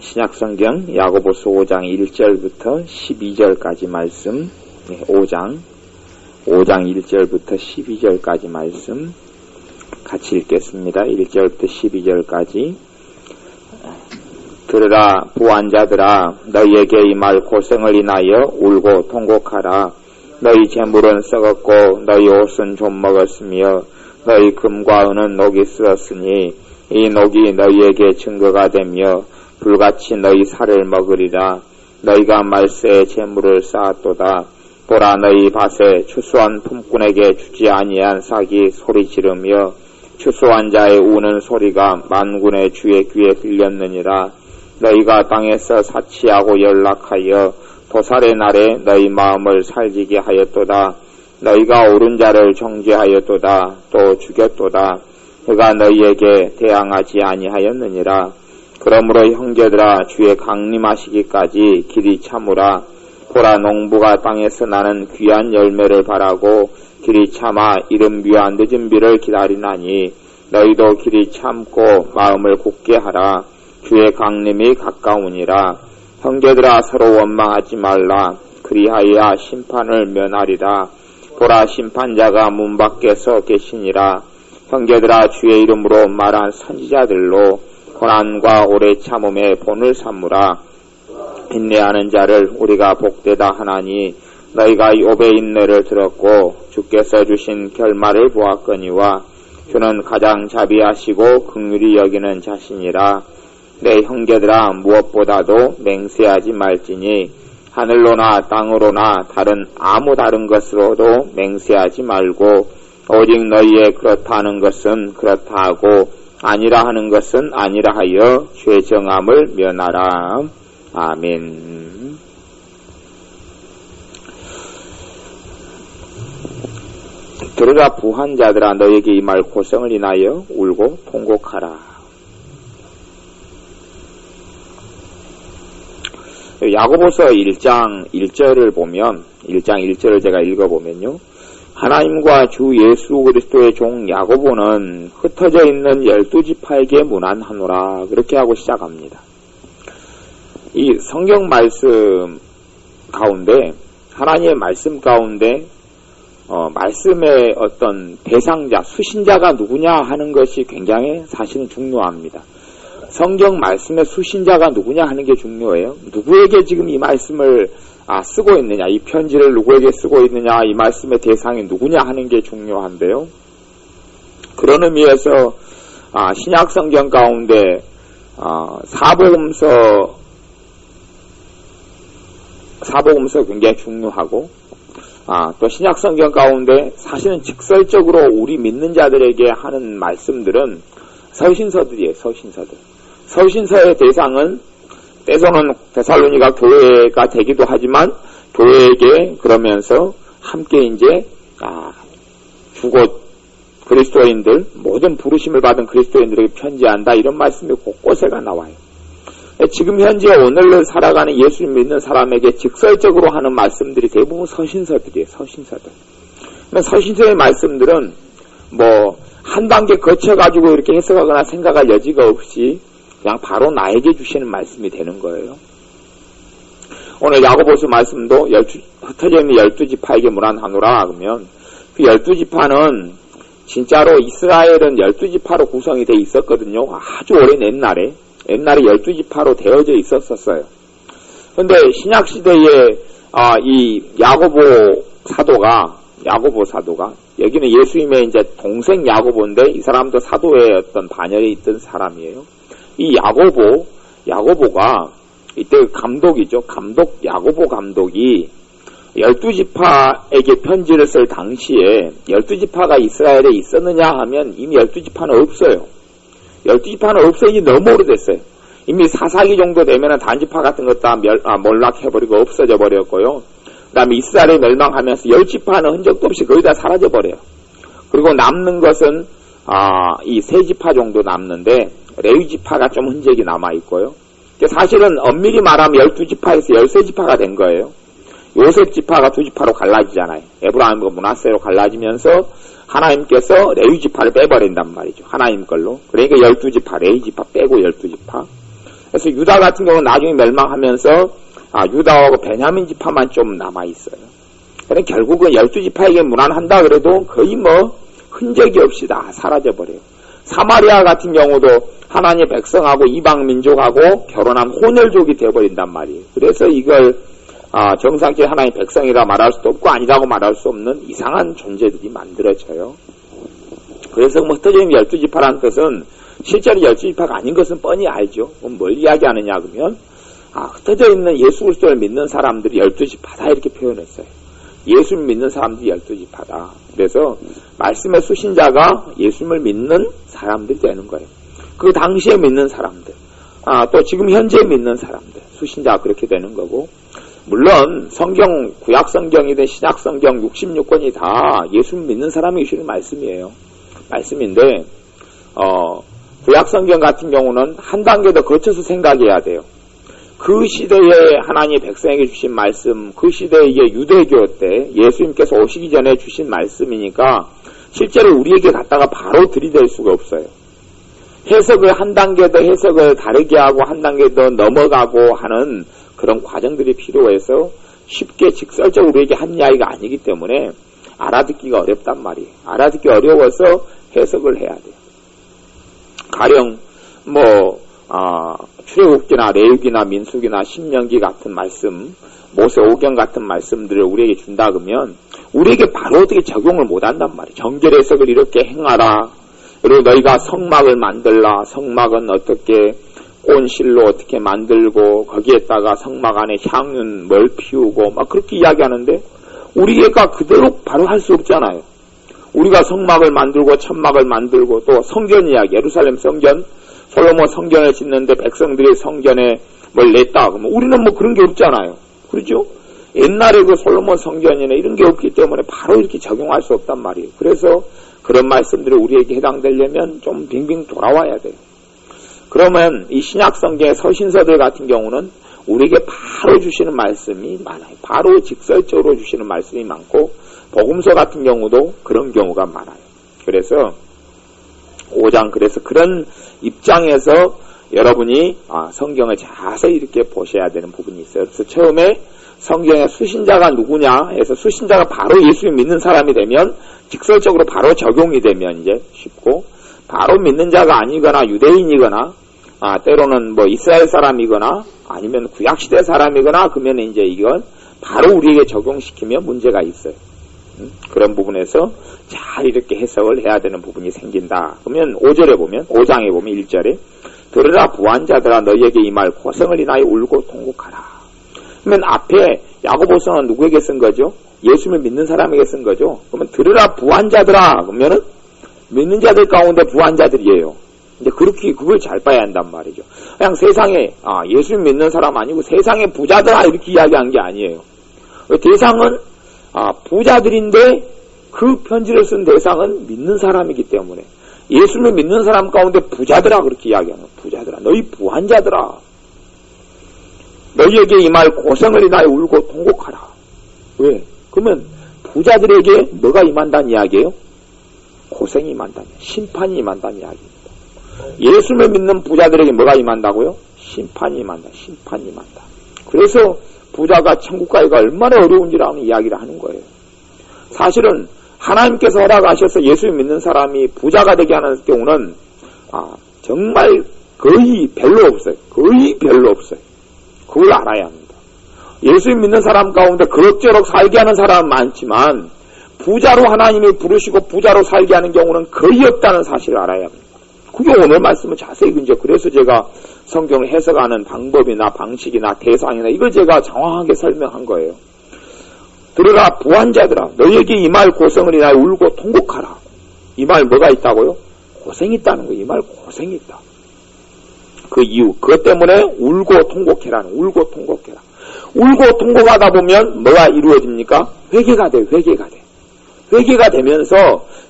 신약성경 야고보서 5장 1절부터 12절까지 말씀, 5장 1절부터 12절까지 말씀 같이 읽겠습니다. 1절부터 12절까지. 들으라 부한자들아, 너희에게 이 말 고생을 인하여 울고 통곡하라. 너희 재물은 썩었고 너희 옷은 좀 먹었으며 너희 금과 은은 녹이 쓸었으니 이 녹이 너희에게 증거가 되며 불같이 너희 살을 먹으리라. 너희가 말세에 재물을 쌓았도다. 보라, 너희 밭에 추수한 품꾼에게 주지 아니한 삭이 소리 지르며 추수한 자의 우는 소리가 만군의 주의 귀에 들렸느니라. 너희가 땅에서 사치하고 연락하여 도살의 날에 너희 마음을 살지게 하였도다. 너희가 옳은 자를 정죄하였도다. 또 죽였도다. 그가 너희에게 대항하지 아니하였느니라. 그러므로 형제들아, 주의 강림하시기까지 길이 참으라. 보라, 농부가 땅에서 나는 귀한 열매를 바라고 길이 참아 이른 비와 늦은 비를 기다리나니 너희도 길이 참고 마음을 굳게 하라. 주의 강림이 가까우니라. 형제들아, 서로 원망하지 말라. 그리하여야 심판을 면하리라. 보라, 심판자가 문 밖에서 계시니라. 형제들아, 주의 이름으로 말한 선지자들로 고난과 오래 참음의 본을 삼으라. 인내하는 자를 우리가 복되다 하나니 너희가 욥의 인내를 들었고 주께서 주신 결말을 보았거니와 주는 가장 자비하시고 긍휼히 여기는 자신이라. 내 형제들아, 무엇보다도 맹세하지 말지니 하늘로나 땅으로나 아무 다른 것으로도 맹세하지 말고 오직 너희의 그렇다 하는 것은 그렇다 하고 아니라 하는 것은 아니라 하여 죄 정함을 면하라. 아멘. 들으라 부한 자들아, 너에게 이 말 고생을 인하여 울고 통곡하라. 야고보서 1장 1절을 보면, 1장 1절을 제가 읽어보면요, 하나님과 주 예수 그리스도의 종 야고보는 흩어져 있는 12지파에게 문안하노라, 그렇게 하고 시작합니다. 이 성경 말씀 가운데, 하나님의 말씀 가운데 말씀의 어떤 대상자, 수신자가 누구냐 하는 것이 굉장히 사실은 중요합니다. 성경 말씀의 수신자가 누구냐 하는 게 중요해요. 누구에게 지금 이 말씀을 쓰고 있느냐, 이 편지를 누구에게 쓰고 있느냐, 이 말씀의 대상이 누구냐 하는 게 중요한데요. 그런 의미에서 신약 성경 가운데 사복음서 굉장히 중요하고, 또 신약 성경 가운데 사실은 직설적으로 우리 믿는 자들에게 하는 말씀들은 서신서들이에요. 서신서의 대상은 때로는 데살로니가 교회가 되기도 하지만 교회에게 그러면서 함께 이제 주곧 그리스도인들, 모든 부르심을 받은 그리스도인들에게 편지한다, 이런 말씀이 곳곳에가 나와요. 지금 현재 오늘을 살아가는 예수 믿는 사람에게 직설적으로 하는 말씀들이 대부분 서신서들이에요. 서신서의 말씀들은 한 단계 거쳐가지고 이렇게 해석하거나 생각할 여지가 없이 그냥 바로 나에게 주시는 말씀이 되는 거예요. 오늘 야고보서 말씀도 흩어져 있는 12지파에게 문안하노라 그러면 그 12지파는 진짜로 이스라엘은 12지파로 구성이 돼 있었거든요. 아주 오랜 옛날에 12지파로 되어져 있었어요. 근데 신약시대에 이 야고보 사도가 여기는 예수님의 이제 동생 야고보인데 이 사람도 사도의 어떤 반열에 있던 사람이에요. 이 야고보가 이때 감독이죠. 야고보 감독이 12지파에게 편지를 쓸 당시에 12지파가 이스라엘에 있었느냐 하면 이미 12지파는 없어요. 12지파는 없어진 지 너무 오래됐어요. 이미 사사기 정도 되면은 단지파 같은 것도 다 몰락해버리고 없어져 버렸고요. 그 다음에 이스라엘이 멸망하면서 10지파는 흔적도 없이 거의 다 사라져버려요. 그리고 남는 것은, 이 3지파 정도 남는데, 레위지파가 좀 흔적이 남아있고요. 사실은 엄밀히 말하면 12지파에서 13지파가 된 거예요. 요셉지파가 2지파로 갈라지잖아요. 에브라임과 므낫세로 갈라지면서 하나님께서 레위지파를 빼버린단 말이죠. 하나님 걸로. 그러니까 12지파, 레위지파 빼고 12지파. 그래서 유다 같은 경우는 나중에 멸망하면서 유다하고 베냐민 지파만 좀 남아있어요. 그러니까 결국은 12지파에게 문안한다 그래도 거의 흔적이 없이 다 사라져버려요. 사마리아 같은 경우도 하나님의 백성하고 이방 민족하고 결혼한 혼혈족이 되어버린단 말이에요. 그래서 이걸 정상적인 하나님의 백성이라 말할 수도 없고 아니라고 말할 수 없는 이상한 존재들이 만들어져요. 그래서 흩어진 12지파라는 뜻은 실제로 12지파가 아닌 것은 뻔히 알죠. 뭘 이야기하느냐 그러면 흩어져 있는 예수 그리스도를 믿는 사람들이 12지파다 이렇게 표현했어요. 예수를 믿는 사람들이 12지파다. 그래서 말씀의 수신자가 예수를 믿는 사람들이 되는 거예요. 그 당시에 믿는 사람들, 또 지금 현재 믿는 사람들, 수신자가 그렇게 되는 거고, 물론 성경, 구약 성경이든 신약 성경 66권이 다 예수 믿는 사람이 주시는 말씀이에요. 말씀인데 구약 성경 같은 경우는 한 단계 더 거쳐서 생각해야 돼요. 그 시대에 하나님의 백성에게 주신 말씀, 그 시대의 유대교 때 예수님께서 오시기 전에 주신 말씀이니까 실제로 우리에게 갖다가 바로 들이댈 수가 없어요. 해석을 한 단계 더 해석을 다르게 하고 한 단계 더 넘어가고 하는 그런 과정들이 필요해서 쉽게 직설적으로 우리에게 한 이야기가 아니기 때문에 알아듣기가 어렵단 말이에요. 알아듣기 어려워서 해석을 해야 돼요. 가령 출애굽기나 레위기나 민수기나 신명기 같은 말씀, 모세오경 같은 말씀들을 우리에게 준다 그러면 우리에게 바로 어떻게 적용을 못한단 말이에요. 정결 해석을 이렇게 행하라. 그리고 너희가 성막을 만들라. 성막은 어떻게 온실로 어떻게 만들고 거기에다가 성막 안에 향윤 뭘 피우고 막 그렇게 이야기하는데 우리가 그대로 바로 할 수 없잖아요. 우리가 성막을 만들고 천막을 만들고 또 성전 이야기, 예루살렘 성전, 솔로몬 성전을 짓는데 백성들이 성전에 뭘 냈다. 그러면 우리는 그런 게 없잖아요. 그렇죠? 옛날에 그 솔로몬 성전이나 이런 게 없기 때문에 바로 이렇게 적용할 수 없단 말이에요. 그래서 그런 말씀들이 우리에게 해당되려면 좀 빙빙 돌아와야 돼요. 그러면 이 신약 성경의 서신서들 같은 경우는 우리에게 바로 주시는 말씀이 많아요. 바로 직설적으로 주시는 말씀이 많고 복음서 같은 경우도 그런 경우가 많아요. 그래서 5장 그래서 그런 입장에서 여러분이 성경을 자세히 이렇게 보셔야 되는 부분이 있어요. 그래서 처음에 성경의 수신자가 누구냐 해서 수신자가 바로 예수 믿는 사람이 되면 직설적으로 바로 적용이 되면 이제 쉽고 바로 믿는 자가 아니거나 유대인이거나 때로는 이스라엘 사람이거나 아니면 구약시대 사람이거나 그러면 이제 이건 바로 우리에게 적용시키면 문제가 있어요. 그런 부분에서 잘 이렇게 해석을 해야 되는 부분이 생긴다. 그러면 5절에 보면 5장에 보면 1절에 들으라 부한자들아 너희에게 이 말 고생을 인하여 울고 통곡하라. 그러면 앞에 야고보서는 누구에게 쓴 거죠? 예수를 믿는 사람에게 쓴 거죠. 그러면 들으라 부한자들아 그러면은 믿는 자들 가운데 부한자들이에요. 근데 그걸 잘 봐야 한단 말이죠. 그냥 세상에 예수 믿는 사람 아니고 세상에 부자들아 이렇게 이야기한 게 아니에요. 대상은 부자들인데 그 편지를 쓴 대상은 믿는 사람이기 때문에 예수를 믿는 사람 가운데 부자들아 그렇게 이야기하는 거예요. 부자들아 너희 부한자들아 너희에게 이 말 고생을 인하여 울고 통곡하라. 왜? 그러면 부자들에게 뭐가 임한다는 이야기예요? 고생이 임한다는 심판이 임한다는 이야기입니다. 예수를 믿는 부자들에게 뭐가 임한다고요? 심판이 임한다. 심판이 임한다. 그래서 부자가 천국 가기가 얼마나 어려운지라는 이야기를 하는 거예요. 사실은 하나님께서 허락하셔서 예수 믿는 사람이 부자가 되게 하는 경우는 정말 거의 별로 없어요. 거의 별로 없어요. 그걸 알아야 합니다. 예수 믿는 사람 가운데 그럭저럭 살게 하는 사람은 많지만 부자로 하나님이 부르시고 부자로 살게 하는 경우는 거의 없다는 사실을 알아야 합니다. 그게 오늘 말씀을 자세히 그래서 제가 성경을 해석하는 방법이나 방식이나 대상이나 이걸 제가 정확하게 설명한 거예요. 들으라 부한자들아 너희에게 이 말 고생을 인하여 울고 통곡하라. 이 말 뭐가 있다고요? 고생이 있다는 거예요. 이 말 고생이 있다. 그 이유 그것 때문에 울고 통곡해라는 울고 통곡해라. 울고 통곡하다 보면 뭐가 이루어집니까? 회개가 돼. 회개가 되면서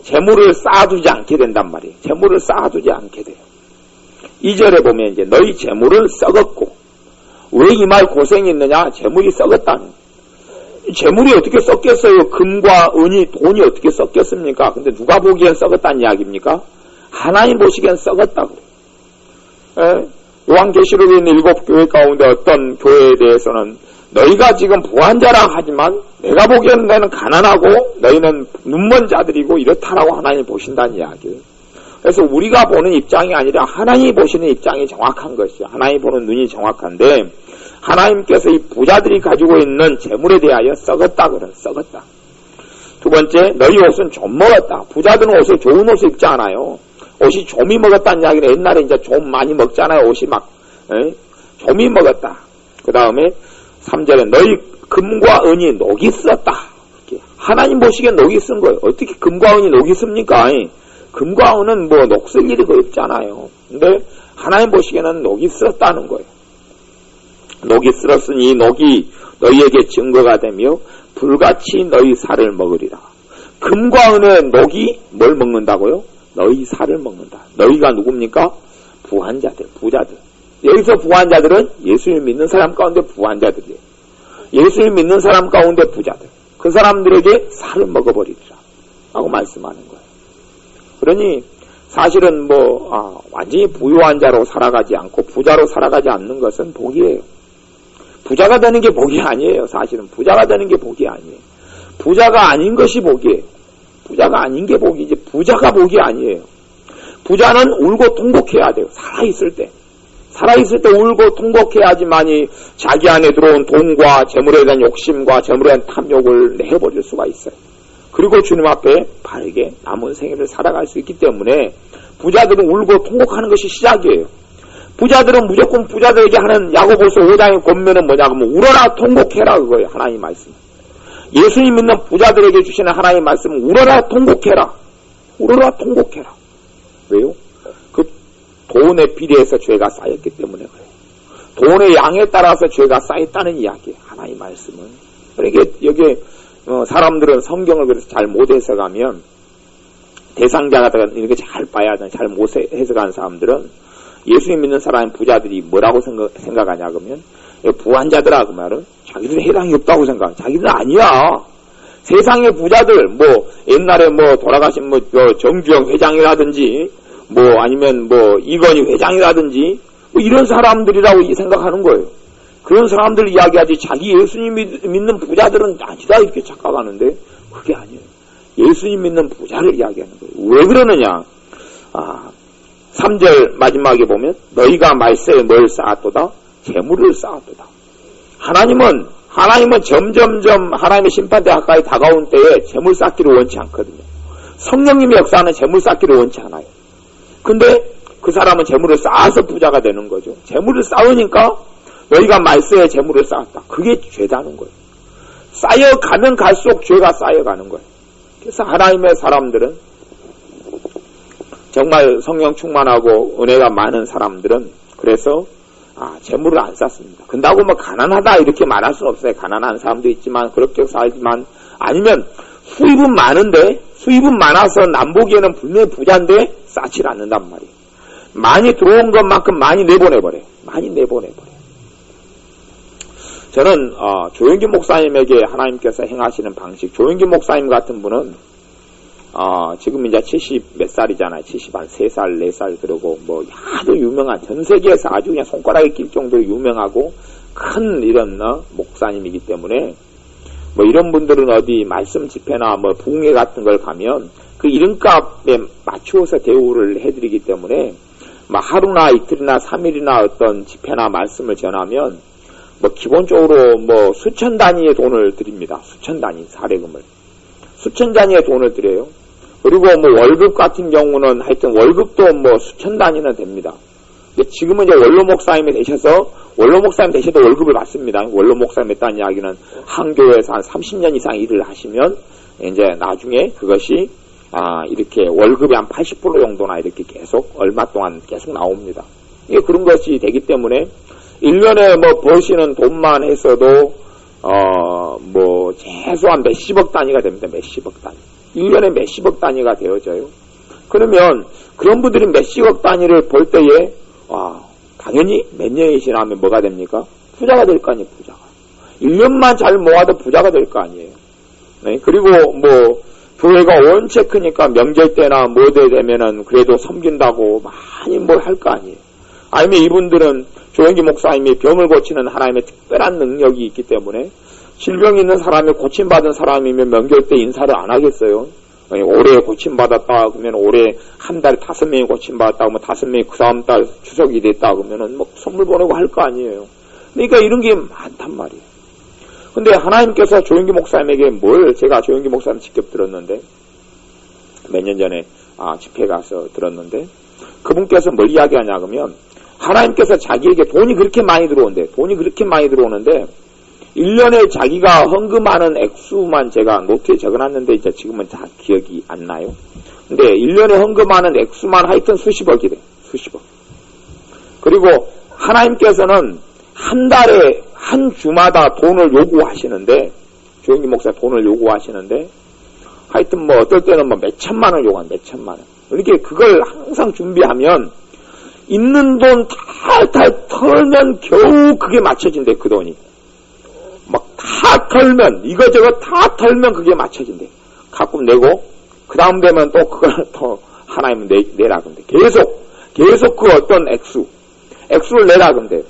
재물을 쌓아두지 않게 된단 말이에요. 재물을 쌓아두지 않게 돼요. 2절에 보면 이제 너희 재물은 썩었고 왜 이 말 고생이 있느냐? 재물이 썩었다는 재물이 어떻게 썩겠어요? 금과 은이 돈이 어떻게 썩겠습니까? 근데 누가 보기엔 썩었다는 이야기입니까? 하나님 보시기엔 썩었다고. 요한계시록에 있는 7교회 가운데 어떤 교회에 대해서는 너희가 지금 부한자라 하지만 내가 보기에는 너희는 가난하고 너희는 눈먼 자들이고 이렇다라고 하나님 보신다는 이야기예요. 그래서 우리가 보는 입장이 아니라 하나님이 보시는 입장이 정확한 것이요. 하나님이 보는 눈이 정확한데 하나님께서 이 부자들이 가지고 있는 재물에 대하여 썩었다 그래. 썩었다. 두 번째, 너희 옷은 좀 먹었다. 부자들은 옷을 좋은 옷을 입지 않아요. 옷이 좀이 먹었다는 이야기는 옛날에 이제 좀 많이 먹잖아요. 옷이 막 좀이 먹었다. 그 다음에 3절에 너희 금과 은이 녹이 썼다. 이렇게. 하나님 보시기엔 녹이 쓴 거예요. 어떻게 금과 은이 녹이 씁니까? 금과 은은 뭐 녹슬 일이 거의 없잖아요. 근데 하나님 보시기에는 녹이 쓸었다는 거예요. 녹이 쓸었으니 녹이 너희에게 증거가 되며 불같이 너희 살을 먹으리라. 금과 은의 녹이 뭘 먹는다고요? 너희 살을 먹는다. 너희가 누굽니까? 부한자들, 부자들. 여기서 부한자들은 예수님 믿는 사람 가운데 부한자들이에요. 예수님 믿는 사람 가운데 부자들. 그 사람들에게 살을 먹어버리리라. 라고 말씀하는 거예요. 그러니 사실은 완전히 부유한 자로 살아가지 않고 부자로 살아가지 않는 것은 복이에요. 부자가 되는 게 복이 아니에요. 사실은 부자가 되는 게 복이 아니에요. 부자가 아닌 것이 복이에요. 부자가 아닌 게 복이지 부자가 복이 아니에요. 부자는 울고 통곡해야 돼요. 살아있을 때 울고 통곡해야지만이 자기 안에 들어온 돈과 재물에 대한 욕심과 재물에 대한 탐욕을 내버릴 수가 있어요. 그리고 주님 앞에 바르게 남은 생애를 살아갈 수 있기 때문에 부자들은 울고 통곡하는 것이 시작이에요. 부자들은 무조건 부자들에게 하는 야고보서 5장의 권면은 뭐냐면 울어라 통곡해라 그거예요. 하나님 말씀. 예수님 믿는 부자들에게 주시는 하나님 말씀은 울어라 통곡해라. 울어라 통곡해라. 왜요? 그 돈의 비례해서 죄가 쌓였기 때문에 그래요. 돈의 양에 따라서 죄가 쌓였다는 이야기예요. 하나님 말씀은. 그러니까 여기에 사람들은 성경을 그래서 잘 못 해석하면 대상자가 이렇게 잘 봐야 돼. 잘 못 해석하는 사람들은 예수님 믿는 사람 부자들이 뭐라고 생각하냐 그러면 부한자들아 그 말은 자기들은 해당이 없다고 생각해. 자기들은 아니야. 세상의 부자들 옛날에 돌아가신 정주영 회장이라든지 아니면 이건희 회장이라든지 이런 사람들이라고 생각하는 거예요. 그런 사람들 이야기하지 자기 예수님 믿는 부자들은 아니다 이렇게 착각하는데 그게 아니에요. 예수님 믿는 부자를 이야기하는 거예요. 왜 그러느냐? 3절 마지막에 보면 너희가 말세에 뭘 쌓았도다? 재물을 쌓았도다. 하나님은 점점점 하나님의 심판대 가까이 다가온 때에 재물 쌓기를 원치 않거든요. 성령님의 역사는 재물 쌓기를 원치 않아요. 근데 그 사람은 재물을 쌓아서 부자가 되는 거죠. 재물을 쌓으니까 너희가 말세에 재물을 쌓았다. 그게 죄다는 거예요. 쌓여가면 갈수록 죄가 쌓여가는 거예요. 그래서 하나님의 사람들은 정말 성령 충만하고 은혜가 많은 사람들은 그래서 재물을 안 쌓습니다. 근다고 가난하다 이렇게 말할 수는 없어요. 가난한 사람도 있지만 그렇게 살지만 아니면 수입은 많아서 남보기에는 분명히 부자인데 쌓질 않는단 말이에요. 많이 들어온 것만큼 많이 내보내버려요. 저는 조영기 목사님에게 하나님께서 행하시는 방식, 조영기 목사님 같은 분은 지금 이제 70 몇 살이잖아요. 73살, 4살 그러고 아주 유명한 전 세계에서 아주 그냥 손가락에 낄 정도로 유명하고 큰 이런 목사님이기 때문에 이런 분들은 어디 말씀 집회나 부흥회 같은 걸 가면 그 이름값에 맞추어서 대우를 해드리기 때문에 하루나 이틀이나 3일이나 어떤 집회나 말씀을 전하면 기본적으로 수천 단위의 돈을 드립니다. 수천 단위 사례금을. 수천 단위의 돈을 드려요. 그리고 월급 같은 경우는 하여튼 월급도 수천 단위는 됩니다. 근데 지금은 이제 원로 목사님이 되셔서 원로 목사님 되셔도 월급을 받습니다. 원로 목사님 했다는 이야기는 한 교회에서 한 30년 이상 일을 하시면 이제 나중에 그것이 이렇게 월급의 한 80% 정도나 이렇게 계속 얼마 동안 계속 나옵니다. 이게 그런 것이 되기 때문에 1년에 버시는 돈만 했어도 최소한 몇십억 단위가 됩니다. 몇십억 단위. 1년에 몇십억 단위가 되어져요. 그러면 그런 분들이 몇십억 단위를 벌 때에 당연히 몇 년이 지나면 뭐가 됩니까? 부자가 될 거 아니에요. 부자가. 1년만 잘 모아도 부자가 될 거 아니에요. 네? 그리고 교회가 원체 크니까 명절 때나 뭐때 되면은 그래도 섬긴다고 많이 할 거 아니에요. 아니면 이분들은 조영기 목사님이 병을 고치는 하나님의 특별한 능력이 있기 때문에 질병이 있는 사람이 고침받은 사람이면 명절 때 인사를 안 하겠어요. 올해 고침받았다 그러면 올해 한 달에 5명이 고침받았다 그러면 5명이 그 다음 달 추석이 됐다 그러면은 뭐 선물 보내고 할 거 아니에요. 그러니까 이런 게 많단 말이에요. 근데 하나님께서 조영기 목사님에게 제가 조영기 목사님 직접 들었는데 몇 년 전에 집회 가서 들었는데 그분께서 뭘 이야기하냐 그러면 하나님께서 자기에게 돈이 그렇게 많이 들어오는데 1년에 자기가 헌금하는 액수만 제가 노트에 적어놨는데 이제 지금은 다 기억이 안 나요. 근데 1년에 헌금하는 액수만 하여튼 수십억이래. 수십억. 그리고 하나님께서는 한 달에 한 주마다 돈을 요구하시는데 조영기 목사 돈을 요구하시는데 하여튼 뭐 어떨 때는 뭐 몇천만 원 요구한 몇천만 원. 이렇게 그걸 항상 준비하면 있는 돈 탈탈 털면 겨우 그게 맞춰진대. 그 돈이 막 다 털면 이거저거 다 털면 그게 맞춰진대. 가끔 내고 그 다음 되면 또 그걸 또 하나님은 내라 근데 계속 그 어떤 액수를 내라 근데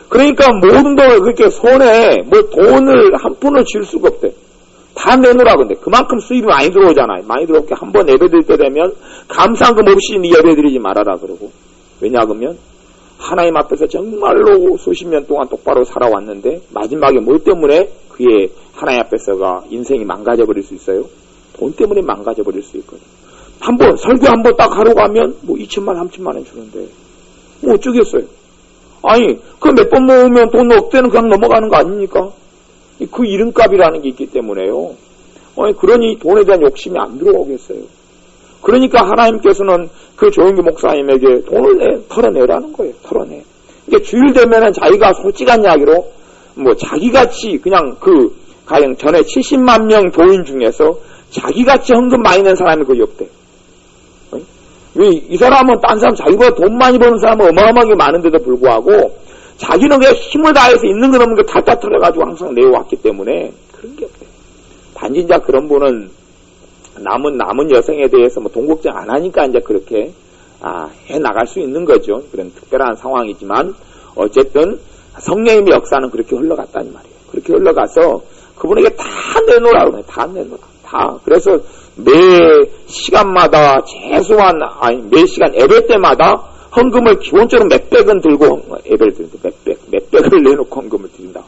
그러니까 모든 돈을 그렇게 손에 뭐 돈을 한 푼을 쥘 수가 없대. 다 내놓으라 근데 그만큼 수입이 많이 들어오잖아요. 많이 들어오게 한번 예배드릴 때 되면 감사한금 없이 네 예배드리지 말아라 그러고. 왜냐 그러면 하나님 앞에서 정말로 수십 년 동안 똑바로 살아왔는데 마지막에 뭘 때문에 그의 하나님 앞에서가 인생이 망가져버릴 수 있어요? 돈 때문에 망가져버릴 수 있거든요. 한번 설교 한번 딱 하러 가면 뭐 2천만 3천만 원 주는데 뭐 어쩌겠어요. 아니 그 몇 번 모으면 돈 억대는 그냥 넘어가는 거 아닙니까? 그 이름값이라는 게 있기 때문에요. 그러니 돈에 대한 욕심이 안 들어오겠어요. 그러니까 하나님께서는 그 조영기 목사님에게 돈을 털어내라는 거예요. 털어내. 그러니까 주일 되면은 자기가 솔직한 이야기로 뭐 자기같이 그냥 가령 전에 70만 명 교인 중에서 자기같이 헌금 많이 낸 사람이 거의 없대. 이 사람은 딴 사람 자기보다 돈 많이 버는 사람은 어마어마하게 많은데도 불구하고 자기는 그냥 힘을 다해서 있는 거 없는 거 다 털어가지고 항상 내어왔기 때문에 그런 게 없대. 단지 이제 그런 분은 남은 여성에 대해서 뭐 돈 걱정 안 하니까 이제 그렇게 해 나갈 수 있는 거죠. 그런 특별한 상황이지만 어쨌든 성령님의 역사는 그렇게 흘러갔다는 말이에요. 그렇게 흘러가서 그분에게 다 내놓으라 그러네. 다 내놓으라. 다. 그래서 매 시간마다 최소한 매 시간 예배 때마다 헌금을 기본적으로 몇백은 들고 예배를 드린다. 몇백을 내놓고 헌금을 드린다.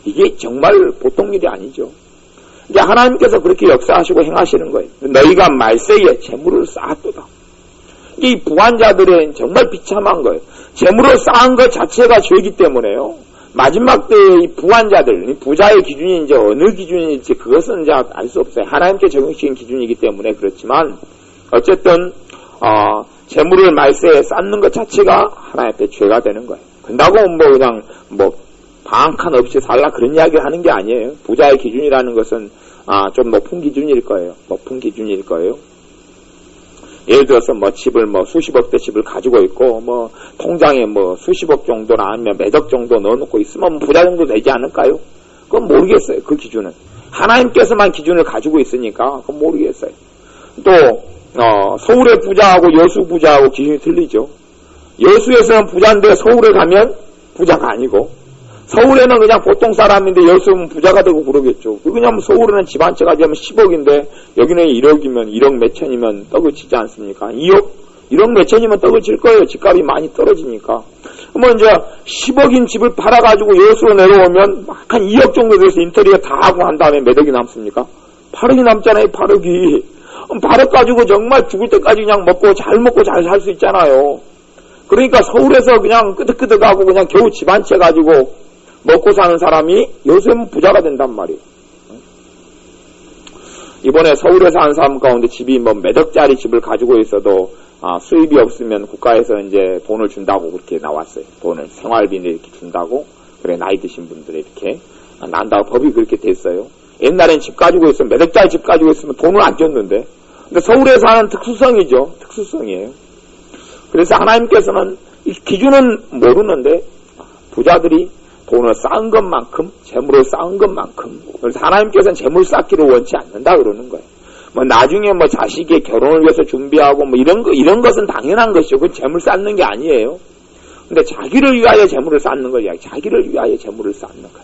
이게 정말 보통 일이 아니죠. 이제 하나님께서 그렇게 역사하시고 행하시는 거예요. 너희가 말세에 재물을 쌓았도다. 이 부한자들은 정말 비참한 거예요. 재물을 쌓은 것 자체가 죄이기 때문에요. 마지막 때의 이 부한자들, 부자의 기준이 이제 어느 기준일지 그것은 이제 알 수 없어요. 하나님께 적용시킨 기준이기 때문에 그렇지만 어쨌든 재물을 말세에 쌓는 것 자체가 하나님 앞에 죄가 되는 거예요. 그런다고 그냥 방 칸 없이 살라 그런 이야기를 하는 게 아니에요. 부자의 기준이라는 것은 좀 높은 기준일 거예요. 높은 기준일 거예요. 예를 들어서 집을 수십억대 집을 가지고 있고 통장에 수십억 정도나 아니면 몇억 정도 넣어놓고 있으면 부자 정도 되지 않을까요? 그건 모르겠어요. 그 기준은 하나님께서만 기준을 가지고 있으니까 그건 모르겠어요. 또 서울의 부자하고 여수 부자하고 기준이 틀리죠. 여수에서는 부자인데 서울에 가면 부자가 아니고 서울에는 그냥 보통 사람인데 여수는 부자가 되고 그러겠죠. 왜냐하면 서울에는 집 한 채 가지면 10억인데 여기는 1억이면 1억 몇천이면 떡을 치지 않습니까? 1억 몇천이면 떡을 칠 거예요. 집값이 많이 떨어지니까. 그러면 이제 10억인 집을 팔아가지고 여수로 내려오면 한 2억 정도 돼서 인테리어 다 하고 한 다음에 몇 억이 남습니까? 8억이 남잖아요. 8억이. 8억 가지고 정말 죽을 때까지 그냥 먹고 잘 살 수 있잖아요. 그러니까 서울에서 그냥 끄덕끄덕하고 그냥 겨우 집 한 채 가지고 먹고 사는 사람이 여수에는 부자가 된단 말이에요. 이번에 서울에 사는 사람 가운데 집이 몇억짜리 집을 가지고 있어도 수입이 없으면 국가에서 이제 돈을 준다고 그렇게 나왔어요. 돈을 생활비를 이렇게 준다고. 그래 나이 드신 분들에 이렇게 난다고 법이 그렇게 됐어요. 옛날엔 집 가지고 있으면 몇억짜리 집 가지고 있으면 돈을 안 줬는데 근데 서울에 사는 특수성이죠. 특수성이에요. 그래서 하나님께서는 이 기준은 모르는데 부자들이 돈을 쌓은 것만큼, 재물을 쌓은 것만큼, 그래서 하나님께서는 재물 쌓기를 원치 않는다 그러는 거예요. 나중에 자식의 결혼을 위해서 준비하고 이런 것은 당연한 것이죠. 그건 재물 쌓는 게 아니에요. 근데 자기를 위하여 재물을 쌓는 거야. 자기를 위하여 재물을 쌓는 거야.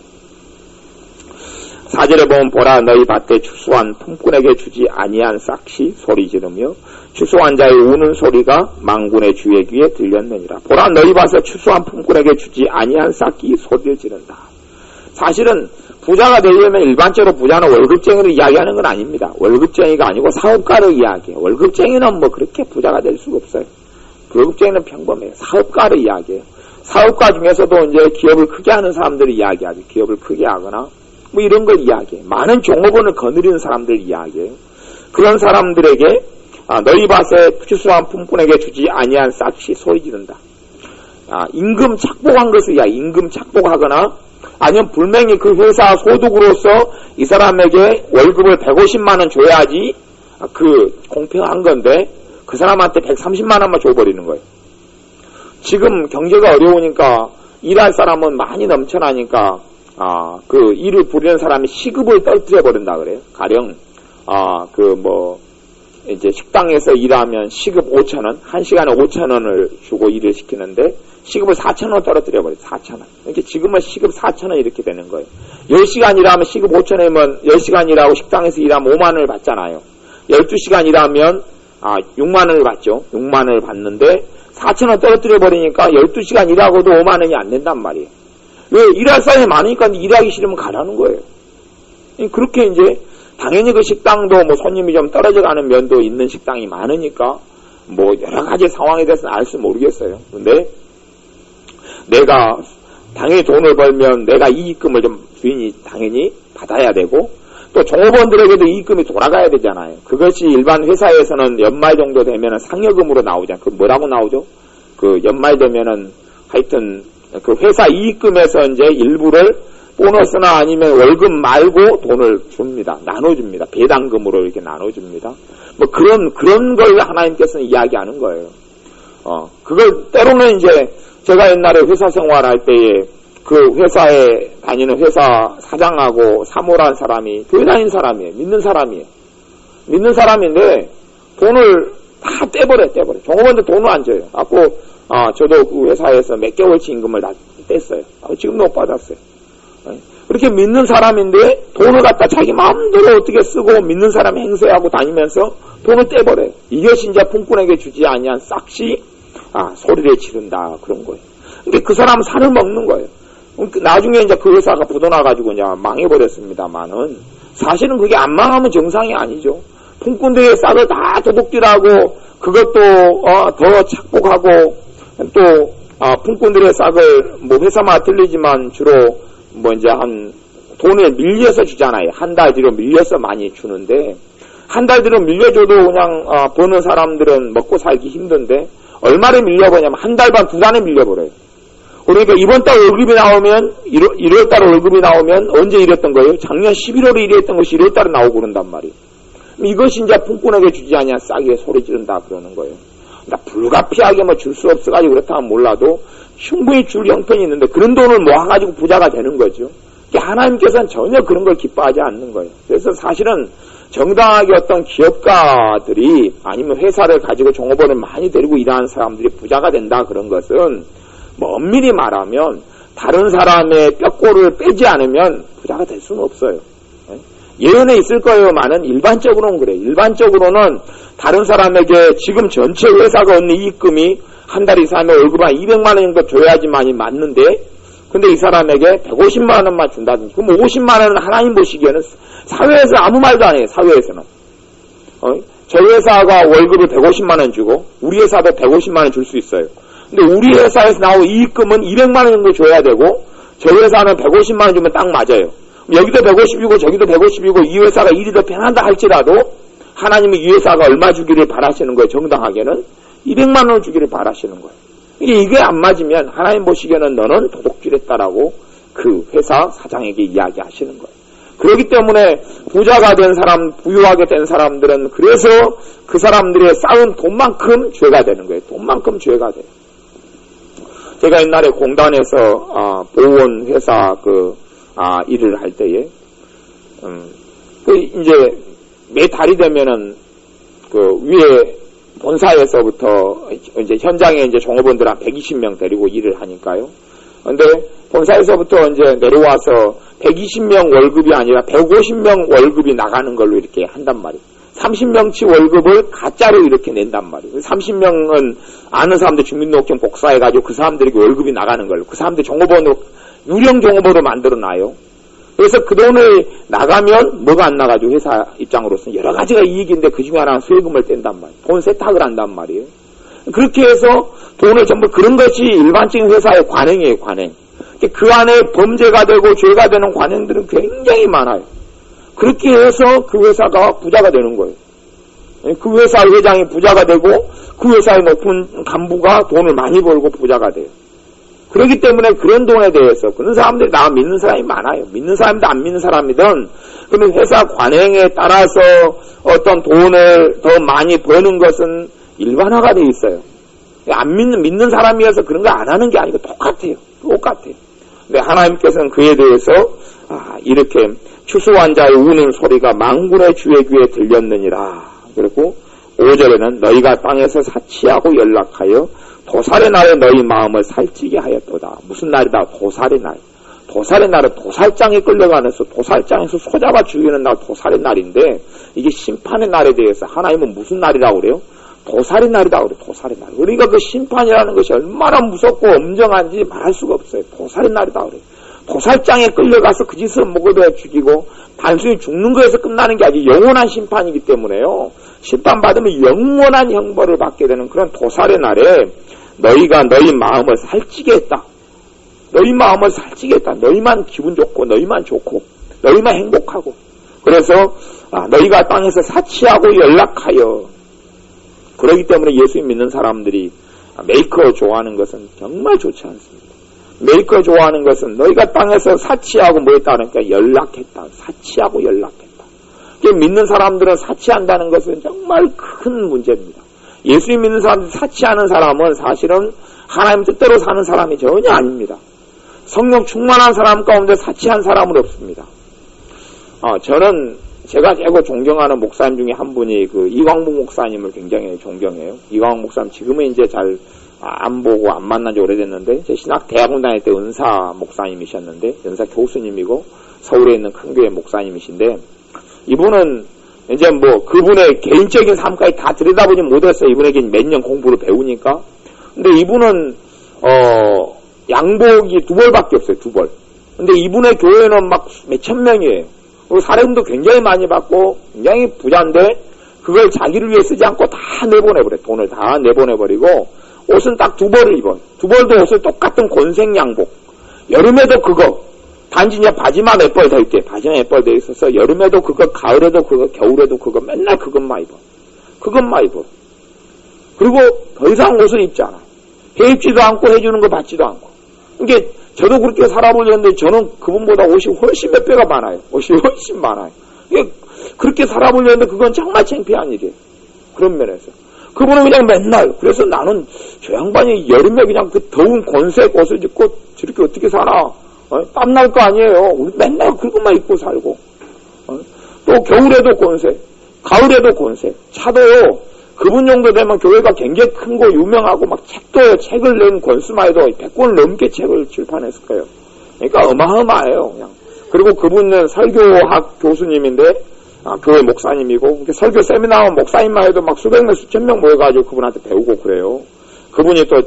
4절에 보면 보라 너희 밭에 추수한 품꾼에게 주지 아니한 싹시 소리 지르며 추수한 자의 우는 소리가 망군의 주의 귀에 들렸느니라. 보라 너희 밭에 추수한 품꾼에게 주지 아니한 싹이 소리를 지른다. 사실은 부자가 되려면 일반적으로 부자는 월급쟁이를 이야기하는 건 아닙니다. 월급쟁이가 아니고 사업가를 이야기해요. 월급쟁이는 뭐 그렇게 부자가 될 수가 없어요. 월급쟁이는 평범해요. 사업가를 이야기해요. 사업가 중에서도 이제 기업을 크게 하는 사람들을 이야기하죠. 기업을 크게 하거나 뭐 이런 걸 이야기해요. 많은 종업원을 거느리는 사람들을 이야기해요. 그런 사람들에게 너희 밭에 추수한 품꾼에게 주지 아니한 싹시 소리 지른다. 임금 착복한 것을 이야기해. 임금 착복하거나 아니면 분명히 그 회사 소득으로서 이 사람에게 월급을 150만 원 줘야지 공평한 건데 그 사람한테 130만 원만 줘버리는 거예요. 지금 경제가 어려우니까 일할 사람은 많이 넘쳐나니까 그 일을 부리는 사람이 시급을 떨어뜨려 버린다 그래요. 가령 이제 식당에서 일하면 시급 5,000원, 1시간에 5,000원을 주고 일을 시키는데 시급을 4,000원 떨어뜨려 버려요. 4,000원. 이렇게 지금은 시급 4,000원 이렇게 되는 거예요. 10시간 일하면 시급 5,000원이면 10시간 일하고 식당에서 일하면 5만 원을 받잖아요. 12시간 일하면 6만 원을 받죠. 6만 원을 받는데 4,000원 떨어뜨려 버리니까 12시간 일하고도 5만 원이 안 된단 말이에요. 왜? 일할 사람이 많으니까 일하기 싫으면 가라는 거예요. 그렇게 이제 당연히 그 식당도 뭐 손님이 좀 떨어져 가는 면도 있는 식당이 많으니까 뭐 여러 가지 상황에 대해서는 알 수 모르겠어요. 근데 내가 당연히 돈을 벌면 내가 이익금을 좀 주인이 당연히 받아야 되고 또 종업원들에게도 이익금이 돌아가야 되잖아요. 그것이 일반 회사에서는 연말 정도 되면은 상여금으로 나오잖아요. 그 뭐라고 나오죠? 그 연말 되면은 하여튼 그 회사 이익금에서 이제 일부를 보너스나 아니면 월급 말고 돈을 줍니다. 나눠줍니다. 배당금으로 이렇게 나눠줍니다. 뭐 그런 걸 하나님께서는 이야기하는 거예요. 그걸 때로는 이제 제가 옛날에 회사 생활할 때에 그 회사에 다니는 회사 사장하고 사모라는 사람이 교회 다니는 사람이에요. 믿는 사람이에요. 믿는 사람인데 돈을 다 떼버려. 종업원들 돈을 안 줘요. 저도 그 회사에서 몇 개월치 임금을 다 뗐어요. 지금도 못 받았어요. 그렇게 믿는 사람인데 돈을 갖다 자기 마음대로 어떻게 쓰고 믿는 사람이 행세하고 다니면서 돈을 떼버려요. 이것이 이제 품꾼에게 주지 아니한 싹시 소리를 지른다 그런 거예요. 근데 그 사람은 살을 먹는 거예요. 나중에 이제 그 회사가 부도나가지고 이제 망해버렸습니다만은 사실은 그게 안 망하면 정상이 아니죠. 품꾼들의 싹을 다 도둑질하고 그것도 더 착복하고 또 품꾼들의 싹을 뭐 회사마다 틀리지만 주로 뭐 이제 돈을 밀려서 주잖아요. 한 달 뒤로 밀려서 많이 주는데 한 달 뒤로 밀려줘도 그냥 버는 사람들은 먹고 살기 힘든데 얼마를 밀려버냐면 한 달 반 두 달에 밀려버려요. 그러니까 이번 달 월급이 나오면 1월 달 월급이 나오면 언제 일했던 거예요? 작년 11월에 일했던 것이 1월 달에 나오고 그런단 말이에요. 이것이 이제 품꾼에게 주지 아니한 싹에 소리 지른다 그러는 거예요. 그러니까 불가피하게 뭐 줄 수 없어가지고 그렇다면 몰라도 충분히 줄 형편이 있는데 그런 돈을 모아가지고 부자가 되는 거죠. 하나님께서는 전혀 그런 걸 기뻐하지 않는 거예요. 그래서 사실은 정당하게 어떤 기업가들이 아니면 회사를 가지고 종업원을 많이 데리고 일하는 사람들이 부자가 된다 그런 것은 뭐 엄밀히 말하면 다른 사람의 뼈골을 빼지 않으면 부자가 될 수는 없어요. 예언에 있을 거예요만은 일반적으로는 그래요. 일반적으로는 다른 사람에게 지금 전체 회사가 얻는 이익금이 한 달 이상에 월급 한 200만 원 정도 줘야지만이 맞는데 근데 이 사람에게 150만 원만 준다든지 그럼 50만 원은 하나님 보시기에는 사회에서 아무 말도 안 해요. 사회에서는 저희 회사가 월급을 150만 원 주고 우리 회사도 150만 원 줄 수 있어요. 근데 우리 회사에서 나온 이익금은 200만 원 정도 줘야 되고 저희 회사는 150만 원 주면 딱 맞아요. 여기도 150이고 저기도 150이고 이 회사가 일이 더 편한다 할지라도 하나님은 이 회사가 얼마 주기를 바라시는 거예요. 정당하게는 200만 원을 주기를 바라시는 거예요. 이게 안 맞으면 하나님 보시기에는 너는 도둑질했다라고 그 회사 사장에게 이야기하시는 거예요. 그렇기 때문에 부자가 된 사람, 부유하게 된 사람들은 그래서 그 사람들의 쌓은 돈만큼 죄가 되는 거예요. 돈만큼 죄가 돼요. 제가 옛날에 공단에서 보온 회사 일을 할 때에 이제 매 달이 되면은 위에 본사에서부터 이제 현장에 이제 종업원들 한 120명 데리고 일을 하니까요. 근데 본사에서부터 이제 내려와서 120명 월급이 아니라 150명 월급이 나가는 걸로 이렇게 한단 말이에요. 30명치 월급을 가짜로 이렇게 낸단 말이에요. 30명은 아는 사람들 주민등록증 복사해가지고 그 사람들에게 월급이 나가는 걸로, 그 사람들 종업원으로, 유령 종업원으로 만들어놔요. 그래서 그 돈을 나가면 뭐가 안 나가죠? 회사 입장으로서는 여러 가지가 이익인데 그 중에 하나는 세금을 뗀단 말이에요. 돈 세탁을 한단 말이에요. 그렇게 해서 돈을 전부, 그런 것이 일반적인 회사의 관행이에요, 관행. 그 안에 범죄가 되고 죄가 되는 관행들은 굉장히 많아요. 그렇게 해서 그 회사가 부자가 되는 거예요. 그 회사 회장이 부자가 되고 그 회사의 높은 간부가 돈을 많이 벌고 부자가 돼요. 그렇기 때문에 그런 돈에 대해서 그런 사람들이 나 믿는 사람이 많아요. 믿는 사람이든 안 믿는 사람이든 그러면 회사 관행에 따라서 어떤 돈을 더 많이 버는 것은 일반화가 돼 있어요. 안 믿는 사람이어서 그런 거 안 하는 게 아니고 똑같아요. 똑같아요. 근데 하나님께서는 그에 대해서 이렇게 추수한 자의 우는 소리가 만군의 주의 귀에 들렸느니라. 그리고 5절에는 너희가 땅에서 사치하고 연락하여 도살의 날에 너희 마음을 살찌게 하였도다. 무슨 날이다? 도살의 날. 도살의 날은 도살장에 끌려가면서 도살장에서 소잡아 죽이는 날 도살의 날인데 이게 심판의 날에 대해서 하나님은 무슨 날이라고 그래요? 도살의 날이라고 그래요. 도살의 날. 우리가 그 심판이라는 것이 얼마나 무섭고 엄정한지 말할 수가 없어요. 도살의 날이라고 그래요. 도살장에 끌려가서 그 짓을 먹어도 죽이고 단순히 죽는 거에서 끝나는 게 아니고 영원한 심판이기 때문에요. 심판받으면 영원한 형벌을 받게 되는 그런 도살의 날에 너희가 너희 마음을 살찌게 했다. 너희 마음을 살찌게 했다. 너희만 기분 좋고 너희만 좋고 너희만 행복하고 그래서 너희가 땅에서 사치하고 연락하여 그러기 때문에 예수 믿는 사람들이 메이커 좋아하는 것은 정말 좋지 않습니다. 메이커 좋아하는 것은 너희가 땅에서 사치하고 뭐 했다 그러니까 연락했다. 사치하고 연락했다. 믿는 사람들은 사치한다는 것은 정말 큰 문제입니다. 예수 믿는 사람들 사치하는 사람은 사실은 하나님 뜻대로 사는 사람이 전혀 아닙니다. 성령 충만한 사람 가운데 사치한 사람은 없습니다. 저는 제가 최고 존경하는 목사님 중에 한 분이 그 이광복 목사님을 굉장히 존경해요. 이광복 목사님 지금은 이제 잘 안 보고 안 만난 지 오래됐는데 제 신학 대학원 다닐 때 은사 목사님이셨는데 은사 교수님이고 서울에 있는 큰 교회 목사님이신데 이분은 이제 뭐 그분의 개인적인 삶까지 다 들여다보지 못했어요. 이분에게 몇 년 공부를 배우니까. 근데 이분은 양복이 2벌밖에 없어요. 2벌. 근데 이분의 교회는 막 몇천 명이에요. 그리고 사례금도 굉장히 많이 받고 굉장히 부자인데 그걸 자기를 위해 쓰지 않고 다 내보내버려요. 돈을 다 내보내버리고 옷은 딱 2벌을 입어요. 2벌도 옷을 똑같은 곤색 양복. 여름에도 그거. 단지 이제 바지만 몇 벌 더 있대. 바지만 몇 벌 더 있어서 여름에도 그거, 가을에도 그거, 겨울에도 그거, 맨날 그것만 입어. 그것만 입어. 그리고 더 이상 옷을 입지 않아. 해 입지도 않고 해주는 거 받지도 않고. 그러니까 저도 그렇게 살아보려는데 저는 그분보다 옷이 훨씬 몇 배가 많아요. 옷이 훨씬 많아요. 그러니까 그렇게 살아보려는데 그건 정말 창피한 일이에요. 그런 면에서. 그분은 그냥 맨날, 그래서 나는 저 양반이 여름에 그냥 그 더운 곤색 옷을 입고 저렇게 어떻게 살아? 땀 날 거 아니에요. 우리 맨날 그것만 입고 살고. 또 겨울에도 곤색, 가을에도 곤색. 차도요, 그분 정도 되면 교회가 굉장히 큰 거 유명하고 막 책을 낸 권수만 해도 100권 넘게 책을 출판했을 거예요. 그러니까 어마어마해요, 그냥. 그리고 그분은 설교학 교수님인데, 교회 목사님이고, 설교 세미나 목사님만 해도 막 수백 명, 수천 명 모여가지고 그분한테 배우고 그래요. 그분이 또,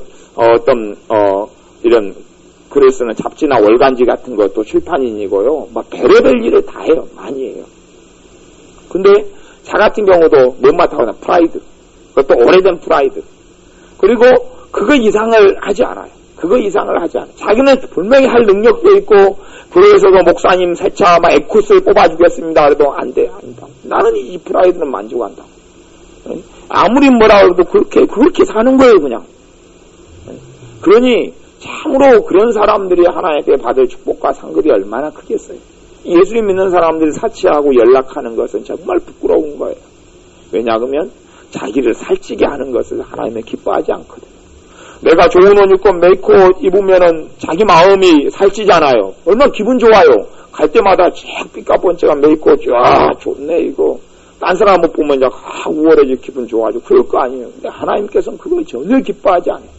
이런, 글을 쓰는 잡지나 월간지 같은 것도 출판인이고요. 막 별의별 일을 다 해요. 많이 해요. 근데, 자 같은 경우도 못맡아고 나 프라이드. 그것도 오래된 프라이드. 그리고 그거 이상을 하지 않아요. 그거 이상을 하지 않아요. 자기는 분명히 할 능력도 있고, 그래서도 목사님 세차 막 에쿠스를 뽑아주겠습니다. 그래도 안 돼. 아니다. 나는 이 프라이드는 만족한다. 아무리 뭐라 해도 그렇게 사는 거예요, 그냥. 그러니, 참으로 그런 사람들이 하나님께 받을 축복과 상급이 얼마나 크겠어요. 예수를 믿는 사람들이 사치하고 연락하는 것은 정말 부끄러운 거예요. 왜냐하면 자기를 살찌게 하는 것을 하나님은 기뻐하지 않거든요. 내가 좋은 옷 입고 메이크업 입으면은 자기 마음이 살찌잖아요. 얼마나 기분 좋아요. 갈 때마다 쫙 삐까뻔쩍한 메이크업, 쫙 좋네 이거. 딴 사람 못 보면 이제 우월해지고 기분 좋아지고 그럴 거 아니에요. 근데 하나님께서는 그걸 전혀 기뻐하지 않아요.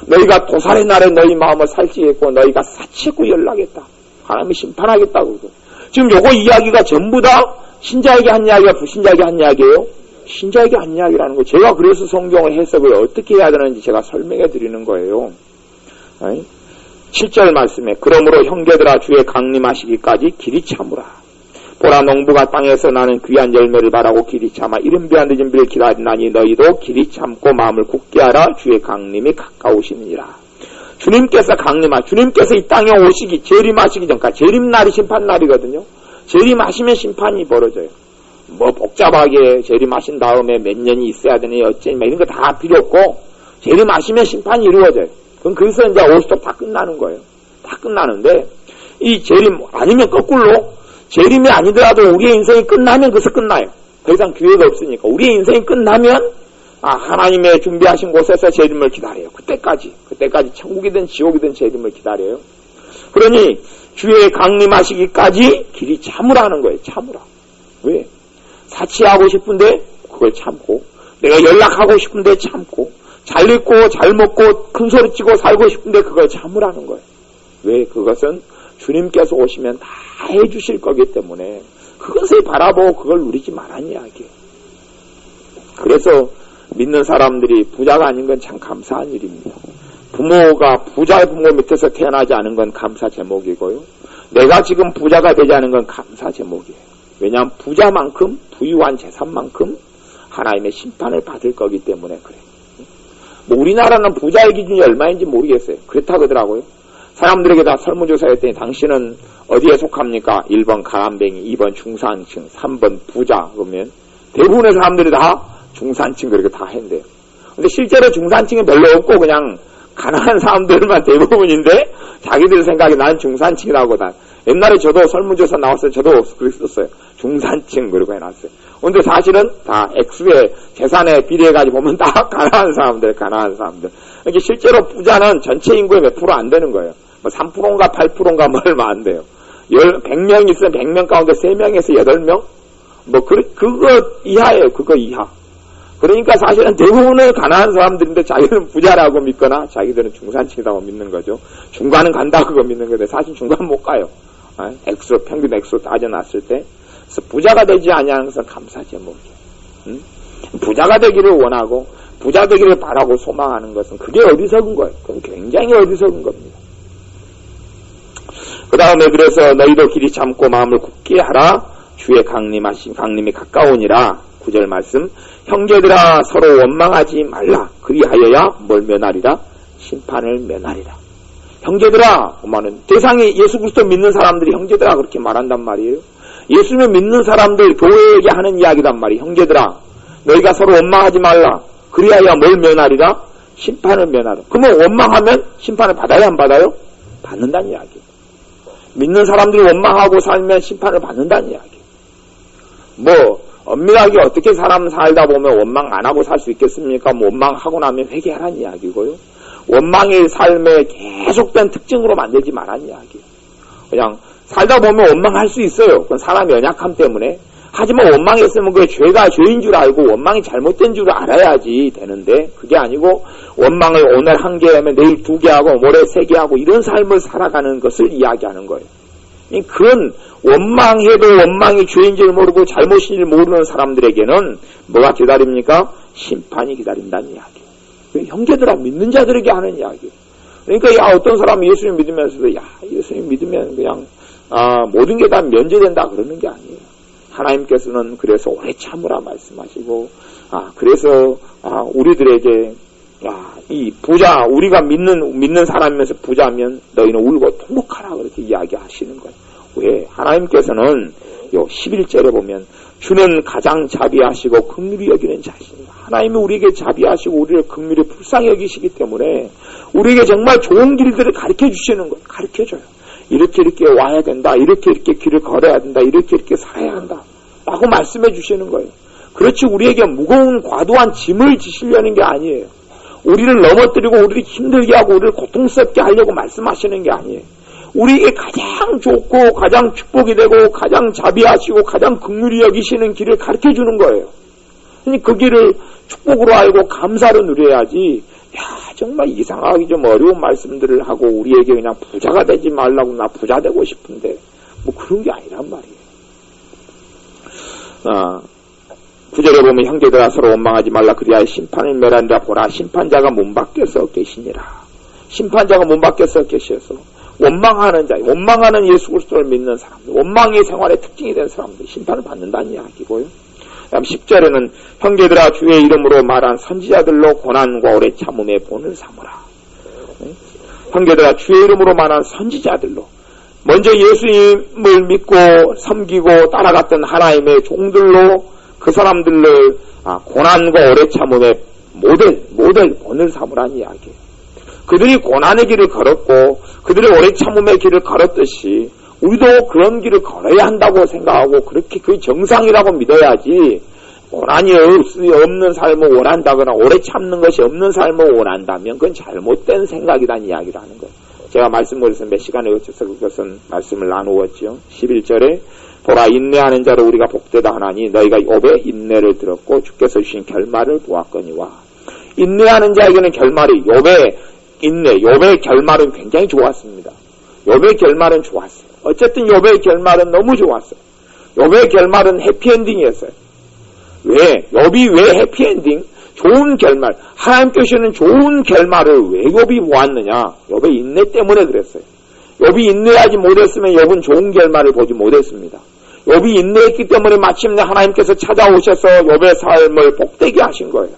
너희가 도살의 날에 너희 마음을 살찌겠고 너희가 사치고 연락했다. 하나님이 심판하겠다고 그러고. 지금 요거 이야기가 전부 다 신자에게 한 이야기가 불신자에게 한 이야기예요? 신자에게 한 이야기라는 거예요. 제가 그래서 성경을 해석을 어떻게 해야 되는지 제가 설명해 드리는 거예요. 7절 말씀에 그러므로 형제들아 주의 강림하시기까지 길이 참으라. 보라 농부가 땅에서 나는 귀한 열매를 바라고 길이 참아 이른 비와 늦은 비를 기다리나니 너희도 길이 참고 마음을 굳게 하라. 주의 강림이 가까우시니라. 주님께서 강림하 주님께서 이 땅에 오시기 재림하시기 전까지 재림날이 심판날이거든요. 재림하시면 심판이 벌어져요. 뭐 복잡하게 재림하신 다음에 몇 년이 있어야 되니 어쩌니 이런 거 다 필요 없고 재림하시면 심판이 이루어져요. 그럼 거기서 이제 올스톱 다 끝나는 거예요. 다 끝나는데 이 재림 아니면 거꾸로 재림이 아니더라도 우리의 인생이 끝나면 그것서 끝나요. 더 이상 기회가 없으니까 우리의 인생이 끝나면 하나님의 준비하신 곳에서 재림을 기다려요. 그때까지 천국이든 지옥이든 재림을 기다려요. 그러니 주의 강림하시기까지 길이 참으라는 거예요. 참으라. 왜? 사치하고 싶은데 그걸 참고 내가 연락하고 싶은데 참고 잘 입고 잘 먹고 큰 소리 치고 살고 싶은데 그걸 참으라는 거예요. 왜? 그것은 주님께서 오시면 다 해주실 거기 때문에 그것을 바라보고 그걸 누리지 말라는 이야기예요. 그래서 믿는 사람들이 부자가 아닌 건 참 감사한 일입니다. 부모가 부자의 부모 밑에서 태어나지 않은 건 감사 제목이고요. 내가 지금 부자가 되지 않은 건 감사 제목이에요. 왜냐하면 부자만큼 부유한 재산만큼 하나님의 심판을 받을 거기 때문에 그래요. 뭐 우리나라는 부자의 기준이 얼마인지 모르겠어요. 그렇다고 하더라고요. 사람들에게 다 설문조사했더니 당신은 어디에 속합니까? 1번 가난뱅이, 2번 중산층, 3번 부자. 그러면 대부분의 사람들이 다 중산층 그렇게 다 했는데요. 근데 실제로 중산층이 별로 없고 그냥 가난한 사람들만 대부분인데 자기들 생각에 난 중산층이라고 다. 옛날에 저도 설문조사 나왔어요. 저도 그랬었어요. 중산층 그러고 해놨어요. 근데 사실은 다 액수의 재산의 비례해가지고 보면 다 가난한 사람들. 이게 실제로 부자는 전체 인구의 몇 프로 안 되는 거예요. 뭐 3%인가 8%인가 뭐 얼마 안 돼요. 100명 있으면 100명 가운데 3명에서 8명? 뭐 그거 이하예요. 그거 이하. 그러니까 사실은 대부분은 가난한 사람들인데 자기들은 부자라고 믿거나 자기들은 중산층이라고 믿는 거죠. 중간은 간다고 믿는 건데 사실 중간 못 가요. 평균 액수 따져놨을 때. 그래서 부자가 되지 아니하는 것은 감사 제목이에요. 부자가 되기를 원하고 부자 되기를 바라고 소망하는 것은 그게 어리석은 거예요. 그건 굉장히 어리석은 겁니다. 그 다음에 그래서 너희도 길이 참고 마음을 굳게 하라. 주의 강림이 가까우니라. 9절 말씀. 형제들아 서로 원망하지 말라. 그리하여야 뭘 면하리라? 심판을 면하리라. 형제들아, 그러면 대상이 예수 그리스도 믿는 사람들이 형제들아 그렇게 말한단 말이에요. 예수를 믿는 사람들 교회에게 하는 이야기단 말이에요. 형제들아, 너희가 서로 원망하지 말라. 그리하여 뭘 면하리라? 심판을 면하라. 그러면 원망하면 심판을 받아야 안 받아요? 받는다는 이야기예요. 믿는 사람들이 원망하고 살면 심판을 받는다는 이야기예요. 뭐 엄밀하게 어떻게 사람 살다 보면 원망 안 하고 살 수 있겠습니까? 뭐 원망하고 나면 회개하라는 이야기고요. 원망의 삶의 계속된 특징으로 만들지 말라는 이야기예요. 그냥 살다 보면 원망할 수 있어요. 그건 사람의 연약함 때문에. 하지만 원망했으면 그게 죄인 줄 알고 원망이 잘못된 줄 알아야지 되는데 그게 아니고 원망을 오늘 1개 하면 내일 2개 하고 모레 3개 하고 이런 삶을 살아가는 것을 이야기하는 거예요. 그런 원망해도 원망이 죄인 줄 모르고 잘못인 줄 모르는 사람들에게는 뭐가 기다립니까? 심판이 기다린다는 이야기예요. 형제들아 믿는 자들에게 하는 이야기예요. 그러니까 어떤 사람이 예수님 믿으면서도 예수님 믿으면 그냥 모든 게 다 면제된다 그러는 게 아니에요. 하나님께서는 그래서 오래 참으라 말씀하시고 그래서 우리들에게 이 부자 우리가 믿는 사람이면서 부자면 너희는 울고 통곡하라 그렇게 이야기하시는 거예요. 왜? 하나님께서는 요 11절에 보면 주는 가장 자비하시고 긍휼히 여기는 자신이다. 하나님이 우리에게 자비하시고 우리를 긍휼히 불쌍히 여기시기 때문에 우리에게 정말 좋은 길들을 가르쳐 주시는 거예요. 가르쳐줘요. 이렇게 와야 된다. 이렇게 길을 걸어야 된다. 이렇게 살아야 한다. 라고 말씀해 주시는 거예요. 그렇지 우리에게 무거운 과도한 짐을 지시려는 게 아니에요. 우리를 넘어뜨리고 우리를 힘들게 하고 우리를 고통스럽게 하려고 말씀하시는 게 아니에요. 우리에게 가장 좋고 가장 축복이 되고 가장 자비하시고 가장 긍휼히 여기시는 길을 가르쳐주는 거예요. 그 길을 축복으로 알고 감사로 누려야지. 정말 이상하게 좀 어려운 말씀들을 하고 우리에게 그냥 부자가 되지 말라고 나 부자 되고 싶은데 뭐 그런 게 아니란 말이에요. 9절에 보면 형제들아 서로 원망하지 말라 그리하여 심판을 멸하니라. 보라 심판자가 문 밖에서 계시니라. 심판자가 문 밖에서 계셔서 원망하는 자, 원망하는 예수 그리스도를 믿는 사람들, 원망이 생활의 특징이 된 사람들 심판을 받는다는 이야기고요. 다음 10절에는 형제들아 주의 이름으로 말한 선지자들로 고난과 오래 참음의 본을 삼으라. 형제들아 주의 이름으로 말한 선지자들로 먼저 예수님을 믿고 섬기고 따라갔던 하나님의 종들로 그 사람들을 고난과 오래 참음의 모델 본을 삼으라는 이야기예요. 그들이 고난의 길을 걸었고 그들이 오래 참음의 길을 걸었듯이 우리도 그런 길을 걸어야 한다고 생각하고 그렇게 그게 정상이라고 믿어야지. 고난이 없는 삶을 원한다거나 오래 참는 것이 없는 삶을 원한다면 그건 잘못된 생각이라는 이야기를 하는 거예요. 제가 말씀드려서 몇 시간에 걸쳐서 그것은 말씀을 나누었죠. 11절에 보라 인내하는 자로 우리가 복되다 하나니 너희가 욥의 인내를 들었고 주께서 주신 결말을 보았거니와. 인내하는 자에게는 결말이 욥의 인내, 욥의 결말은 굉장히 좋았습니다. 욥의 결말은 좋았어요. 어쨌든 욥의 결말은 너무 좋았어요. 욥의 결말은 해피엔딩이었어요. 왜? 욥이 왜 해피엔딩? 좋은 결말, 하나님께서는 좋은 결말을 왜 욥이 보았느냐? 욥의 인내 때문에 그랬어요. 욥이 인내하지 못했으면 욥은 좋은 결말을 보지 못했습니다. 욥이 인내했기 때문에 마침내 하나님께서 찾아오셔서 욥의 삶을 복되게 하신 거예요.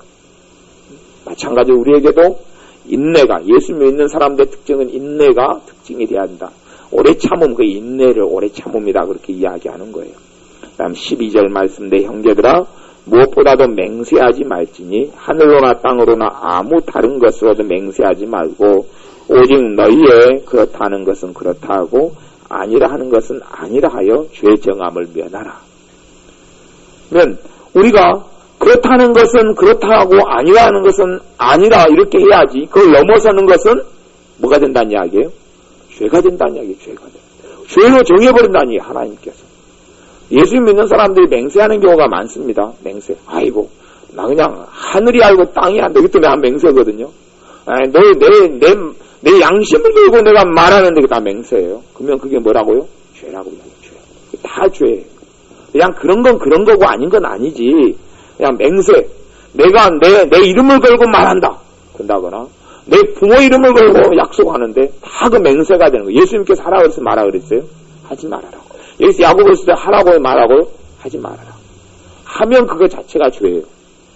마찬가지로 우리에게도 인내가, 예수 믿는 사람들의 특징은 인내가 특징이 되어야 한다. 오래 참음, 그 인내를 오래 참음이다. 그렇게 이야기하는 거예요. 그 다음 12절 말씀, 내 형제들아, 무엇보다도 맹세하지 말지니, 하늘로나 땅으로나 아무 다른 것으로도 맹세하지 말고, 오직 너희의 그렇다는 것은 그렇다 하고, 아니라 하는 것은 아니라 하여 죄 정함을 면하라. 그러면, 우리가 그렇다는 것은 그렇다 하고, 아니라 하는 것은 아니라 이렇게 해야지, 그걸 넘어서는 것은 뭐가 된다는 이야기예요? 죄가 된다는 이야기예요. 죄가 돼. 죄로 정해버린다는 이야기예요. 하나님께서. 예수 믿는 사람들이 맹세하는 경우가 많습니다. 맹세. 아이고 나 그냥 하늘이 알고 땅이 안 되기 때문에 한 맹세거든요. 내 양심을 들고 내가 말하는데 다 맹세예요. 그러면 그게 뭐라고요? 죄라고 이야기해요. 죄. 다 죄예요. 그냥 그런 건 그런 거고 아닌 건 아니지. 그냥 맹세. 내가 내 이름을 걸고 말한다. 그런다거나 내 부모 이름을 걸고 약속하는데 다 그 맹세가 되는 거예요. 예수님께서 하라 그랬어요? 말아 그랬어요? 하지 말아라. 여기서 야고보서 때 하라고 말하고요? 하지 말아라. 하면 그거 자체가 죄예요.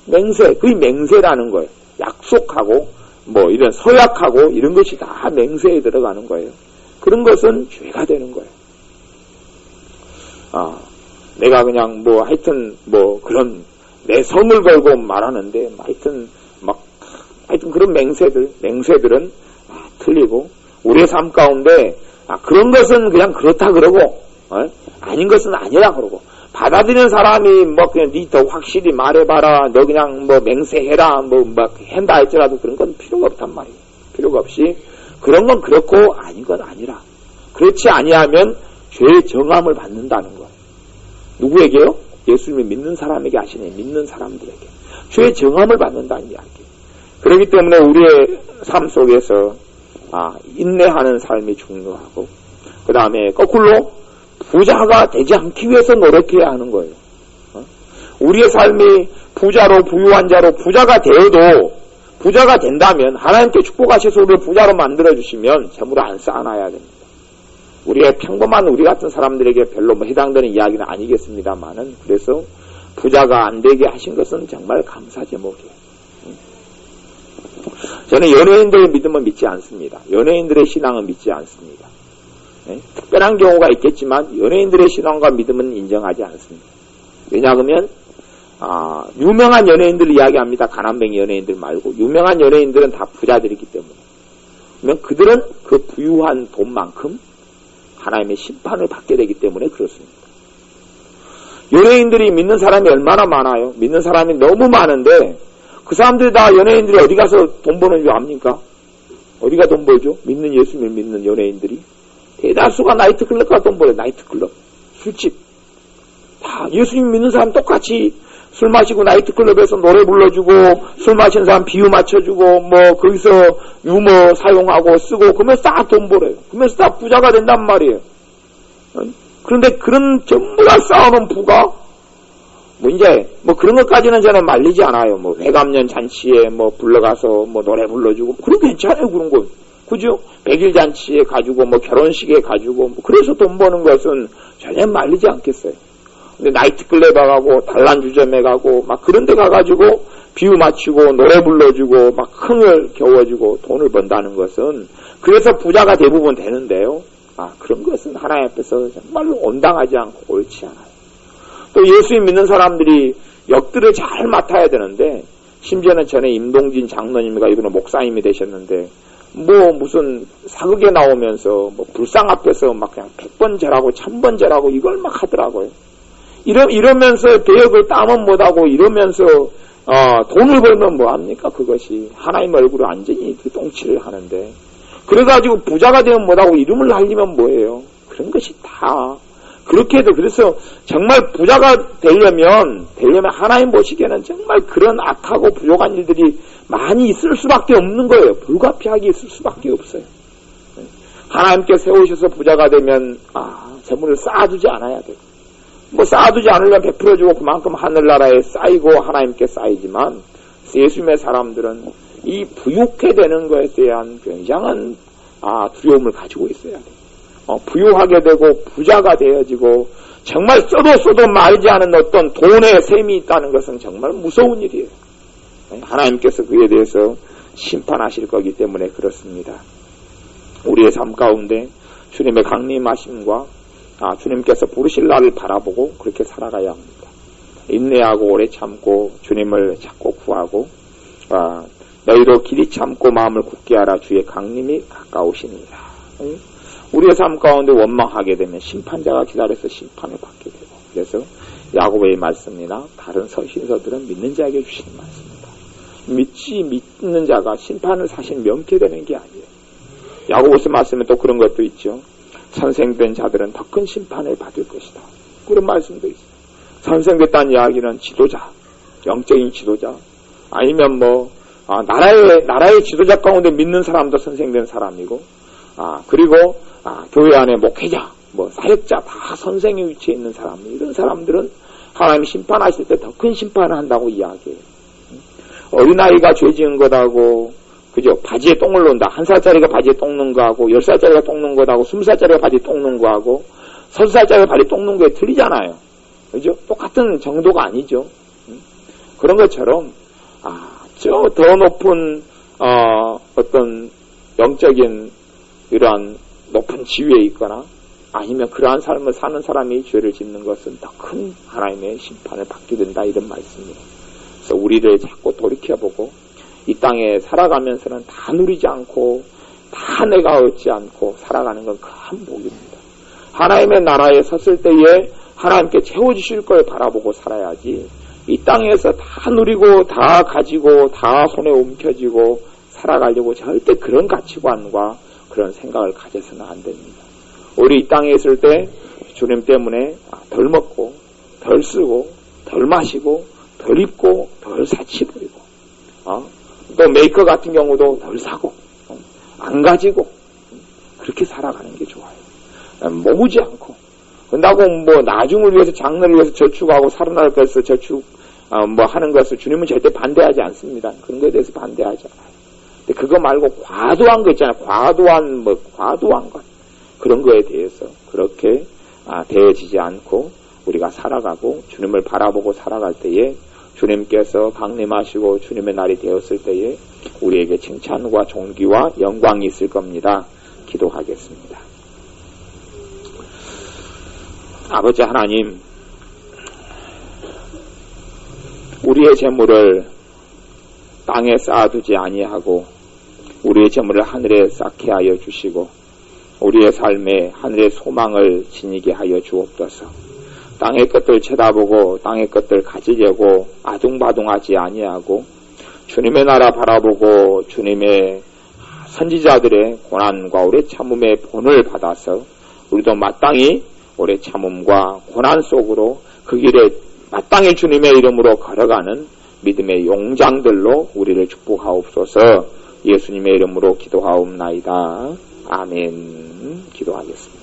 맹세, 그게 맹세라는 거예요. 약속하고 뭐 이런 서약하고 이런 것이 다 맹세에 들어가는 거예요. 그런 것은 죄가 되는 거예요. 내가 그냥 뭐 하여튼 뭐 그런 내 성을 걸고 말하는데 하여튼 그런 맹세들은 틀리고 우리의 삶 가운데 그런 것은 그냥 그렇다 그러고 아닌 것은 아니라 그러고 받아들이는 사람이 뭐 그냥 니 더 확실히 말해봐라 너 그냥 뭐 맹세해라 뭐 한다 할지라도 그런 건 필요가 없단 말이에요. 필요가 없이 그런 건 그렇고 아닌 건 아니라 그렇지 아니하면 죄의 정함을 받는다는 거예요. 누구에게요? 예수님을 믿는 사람에게 하시네. 믿는 사람들에게 죄의 정함을 받는다는 이야기예요. 그렇기 때문에 우리의 삶 속에서 인내하는 삶이 중요하고 그 다음에 거꾸로 부자가 되지 않기 위해서 노력해야 하는 거예요. 우리의 삶이 부자로 부유한 자로 부자가 되어도 부자가 된다면 하나님께 축복하셔서 우리를 부자로 만들어주시면 재물을 안 쌓아놔야 됩니다. 우리의 평범한 우리 같은 사람들에게 별로 해당되는 이야기는 아니겠습니다만은 그래서 부자가 안 되게 하신 것은 정말 감사 제목이에요. 저는 연예인들의 믿음은 믿지 않습니다. 연예인들의 신앙은 믿지 않습니다. 특별한 경우가 있겠지만 연예인들의 신앙과 믿음은 인정하지 않습니다. 왜냐하면 유명한 연예인들 이야기합니다. 가난뱅이 연예인들 말고 유명한 연예인들은 다 부자들이기 때문에 그러면 그들은 그 부유한 돈만큼 하나님의 심판을 받게 되기 때문에 그렇습니다. 연예인들이 믿는 사람이 얼마나 많아요. 믿는 사람이 너무 많은데 그 사람들이 다 연예인들이 어디 가서 돈 버는 줄 압니까? 어디가 돈 벌죠? 믿는 예수님을 믿는 연예인들이 대다수가 나이트클럽 가서 돈 벌어요. 나이트클럽, 술집. 다 예수님 믿는 사람 똑같이 술 마시고 나이트클럽에서 노래 불러주고 술 마신 사람 비유 맞춰주고 뭐 거기서 유머 사용하고 쓰고 그러면서 다 돈 벌어요. 그러면서 다 부자가 된단 말이에요. 그런데 그런 전부 다 쌓아놓은 부가 뭐 이제 뭐 그런 것까지는 저는 말리지 않아요. 뭐 회감년 잔치에 뭐 불러가서 뭐 노래 불러주고 그럼 괜찮아요. 그런 거 그죠? 백일 잔치에 가지고 뭐 결혼식에 가지고 뭐 그래서 돈 버는 것은 전혀 말리지 않겠어요. 근데 나이트클럽에 가고 단란주점에 가고 막 그런 데 가가지고 비유 맞추고 노래 불러주고 막 흥을 겨워주고 돈을 번다는 것은 그래서 부자가 대부분 되는데요. 그런 것은 하나님 앞에서 정말로 온당하지 않고 옳지 않아요. 또 예수 믿는 사람들이 역들을 잘 맡아야 되는데 심지어는 전에 임동진 장로님이가 이분은 목사님이 되셨는데 뭐 무슨 사극에 나오면서 뭐 불상 앞에서 막 그냥 100번 절하고 1000번 절하고 이걸 막 하더라고요. 이러면서 대역을 따면 못하고 이러면서 돈을 벌면 뭐합니까? 그것이 하나님 얼굴을 완전히 똥칠을 하는데 그래가지고 부자가 되면 못하고 이름을 날리면 뭐예요? 그런 것이 다 그렇게 해도 그래서 정말 부자가 되려면 하나님 보시기에는 정말 그런 악하고 부족한 일들이 많이 있을 수밖에 없는 거예요. 불가피하게 있을 수밖에 없어요. 하나님께 세우셔서 부자가 되면 재물을 쌓아두지 않아야 돼요. 뭐 쌓아두지 않으려면 베풀어주고 그만큼 하늘나라에 쌓이고 하나님께 쌓이지만 예수님의 사람들은 이 부유케 되는 것에 대한 굉장한 두려움을 가지고 있어야 돼요. 부유하게 되고 부자가 되어지고 정말 써도 말지 않은 어떤 돈의 셈이 있다는 것은 정말 무서운 일이에요. 하나님께서 그에 대해서 심판하실 거기 때문에 그렇습니다. 우리의 삶 가운데 주님의 강림하심과 주님께서 부르실 날을 바라보고 그렇게 살아가야 합니다. 인내하고 오래 참고 주님을 찾고 구하고 너희도 길이 참고 마음을 굳게 하라 주의 강림이 가까우시니라. 우리의 삶 가운데 원망하게 되면 심판자가 기다려서 심판을 받게 되고 그래서 야고보의 말씀이나 다른 서신서들은 믿는 자에게 주시는 말씀입니다. 믿는 자가 심판을 사실 명쾌되는 게 아니에요. 야고보서 말씀에 또 그런 것도 있죠. 선생된 자들은 더 큰 심판을 받을 것이다. 그런 말씀도 있어요. 선생됐다는 이야기는 지도자, 영적인 지도자, 아니면 뭐 나라의 지도자 가운데 믿는 사람도 선생된 사람이고, 그리고 교회 안에 목회자, 뭐 사역자 다 선생의 위치에 있는 사람, 이런 사람들은 하나님 심판하실 때 더 큰 심판을 한다고 이야기해요. 어린아이가 죄 지은 것하고 그죠? 바지에 똥을 놓는다. 1살짜리가 바지에 똥 넣는 거하고 10살짜리가 똥 넣는 것하고 20살짜리가 바지에 똥 넣는 거하고 30살짜리가 바지에 똥 넣는 거에 틀리잖아요. 그죠? 똑같은 정도가 아니죠. 그런 것처럼 저 더 높은 어떤 영적인 이러한 높은 지위에 있거나 아니면 그러한 삶을 사는 사람이 죄를 짓는 것은 더 큰 하나님의 심판을 받게 된다 이런 말씀이에요. 그래서 우리를 자꾸 돌이켜보고 이 땅에 살아가면서는 다 누리지 않고 다 내가 얻지 않고 살아가는 건 큰 복입니다. 하나님의 나라에 섰을 때에 하나님께 채워주실 걸 바라보고 살아야지 이 땅에서 다 누리고 다 가지고 다 손에 움켜쥐고 살아가려고 절대 그런 가치관과 그런 생각을 가져서는 안 됩니다. 우리 이 땅에 있을 때 주님 때문에 덜 먹고 덜 쓰고 덜 마시고 덜 입고 덜 사치 부리고 또 메이커 같은 경우도 덜 사고 안 가지고 그렇게 살아가는 게 좋아요. 모으지 않고 그런다고 뭐 나중을 위해서 장래를 위해서 저축하고 살아날 것을 저축 뭐 하는 것을 주님은 절대 반대하지 않습니다. 그런 것에 대해서 반대하지 않아요. 근데 그거 말고 과도한 거 있잖아요. 과도한 것 그런 거에 대해서 그렇게 대해지지 않고 우리가 살아가고 주님을 바라보고 살아갈 때에 주님께서 강림하시고 주님의 날이 되었을 때에 우리에게 칭찬과 존귀와 영광이 있을 겁니다. 기도하겠습니다. 아버지 하나님, 우리의 재물을 땅에 쌓아두지 아니하고 우리의 재물을 하늘에 쌓게 하여 주시고 우리의 삶에 하늘의 소망을 지니게 하여 주옵소서. 땅의 것들 쳐다보고 땅의 것들 가지려고 아둥바둥하지 아니하고 주님의 나라 바라보고 주님의 선지자들의 고난과 오래 참음의 본을 받아서 우리도 마땅히 오래 참음과 고난 속으로 그 길에 마땅히 주님의 이름으로 걸어가는 믿음의 용장들로 우리를 축복하옵소서. 예수님의 이름으로 기도하옵나이다. 아멘. 기도하겠습니다.